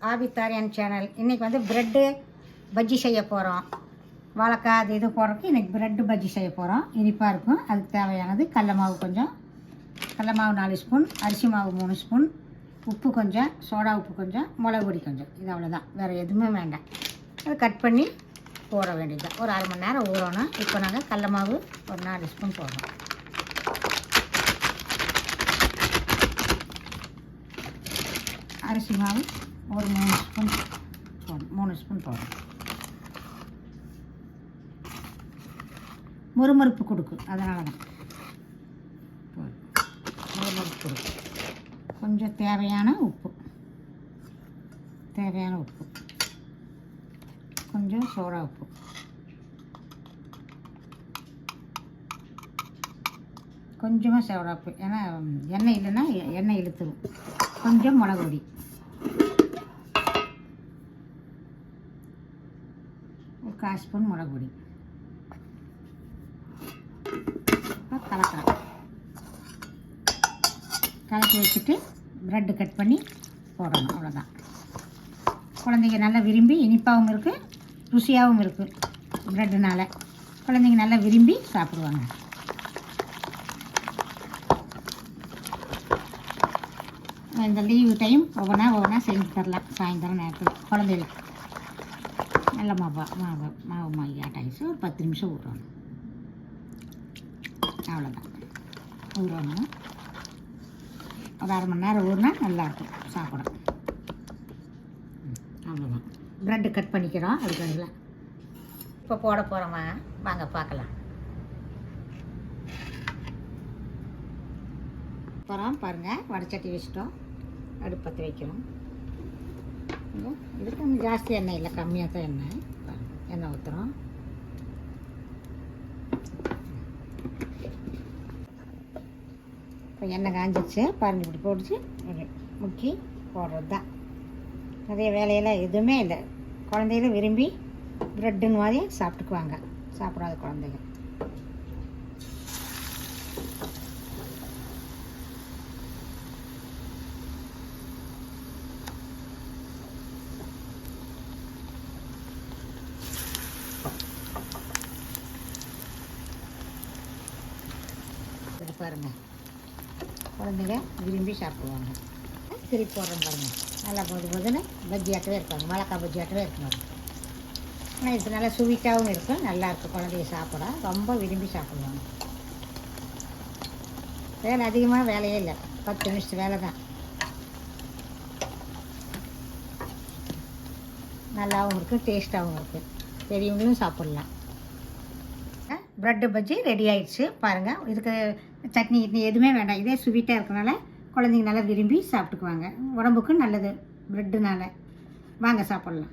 ஆபித்தாரியான் channel. இன்றைக்கி வந்து bread bajji செய்ய போகிறோம். வாழைக்காய் அது இது போடுறதுக்கு இன்றைக்கி ப்ரெட்டு பஜ்ஜி செய்ய போகிறோம். இனிப்பாக இருக்கும். அதுக்கு தேவையானது கடல மாவு கொஞ்சம், கடல மாவு 4 ஸ்பூன், அரிசி மாவு 3 ஸ்பூன், உப்பு கொஞ்சம், சோடா உப்பு கொஞ்சம், மிளகு பொடி கொஞ்சம். இது அவ்வளோதான், வேறு எதுவுமே வேண்டாம். அதை கட் பண்ணி போட வேண்டியது. ஒரு அரை மணி நேரம் ஊறணும். இப்போ நாங்கள் கடல மாவு ஒரு 4 ஸ்பூன் போடுறோம். அரிசி மாவு ஒரு 3 ஸ்பூன் போடும், 3 ஸ்பூன் போடும். முறுமுறுப்பு கொடுக்கும், அதனால தான் முறுமுறுப்பு கொடுக்கும். கொஞ்சம் தேவையான உப்பு, கொஞ்சம் சோடா உப்பு, கொஞ்சமாக சோடா உப்பு, ஏன்னா எண்ணெய் இல்லைன்னா எண்ணெய் இழுத்துரும். கொஞ்சம் மிளகு பொடி, ஒரு 1/4 ஸ்பூன் மிளகு பொடி. கலக்கி வச்சுட்டு ப்ரெட்டு கட் பண்ணி போடணும். அவ்வளோதான். குழந்தைங்க நல்லா விரும்பி, இனிப்பாகவும் இருக்குது, ருசியாகவும் இருக்குது. ப்ரெட்டுனால குழந்தைங்க நல்லா விரும்பி சாப்பிடுவாங்க. இந்த லீவு டைம் ஒவ்வொன்றா செஞ்சு தரலாம். சாயந்தரம் நேரத்தில் குழந்தைகளுக்கு நல்ல மாவு ஆட்டாயிடுச்சு. ஒரு 10 நிமிஷம் ஊறணும். அவ்வளோதான், ஊறணும். ஒரு அரை மணி நேரம் ஊறினா நல்லாயிருக்கும் சாப்பிட. அவ்வளோதான். ப்ரெட்டு கட் பண்ணிக்கிறோம். அதுக்கு இப்போ போட போகிறோமா, வாங்க பார்க்கலாம். அப்புறம் பாருங்கள், வடைச்சட்டி வச்சிட்டோம். அடுப்பு பற்ற வைக்கணும். இதுக்கு கொஞ்சம் ஜாஸ்தி எண்ணெய் இல்லை, கம்மியாக தான் எண்ணெய் ஊற்றுறோம். இப்போ எண்ணெய் காஞ்சிச்சு பாருங்க. இப்படி போட்டுச்சு முக்கி போடுறது தான். நிறைய வேலையெல்லாம் எதுவுமே இல்லை. குழந்தைகளும் விரும்பி ப்ரெட்டுன்னு மாதிரி சாப்பிட்டுக்குவாங்க. சாப்பிடாத குழந்தைங்க. பாருங்கள், குழந்தைங்க விரும்பி சாப்பிடுவாங்க. திருப்பி போடுறோம் பாருங்கள். நல்லா போதுன்னு பஜ்ஜியாட்டவே இருப்பாங்க. வாழைக்காய் பஜ்ஜியாட்டவே இருக்கணும். ஆனால் இது நல்லா ஸ்வீட்டாகவும் இருக்கும், நல்லாயிருக்கும். குழந்தைங்க சாப்பிட ரொம்ப விரும்பி சாப்பிடுவாங்க. வேலை அதிகமாக வேலையே இல்லை, 10 நிமிஷத்து வேலை தான். நல்லாவும் இருக்குது, டேஸ்ட்டாகவும் இருக்குது. பெரியவங்களும் சாப்பிட்லாம். ப்ரெட்டு பஜ்ஜி ரெடி ஆகிடுச்சு பாருங்கள். இதுக்கு சட்னி கிட்னி எதுவுமே வேண்டாம். இதே ஸ்வீட்டாக இருக்கனால குழந்தைங்க நல்லா விரும்பி சாப்பிட்டுக்குவாங்க. உடம்புக்கும் நல்லது ப்ரெட்டுனால. வாங்க சாப்பிட்லாம்.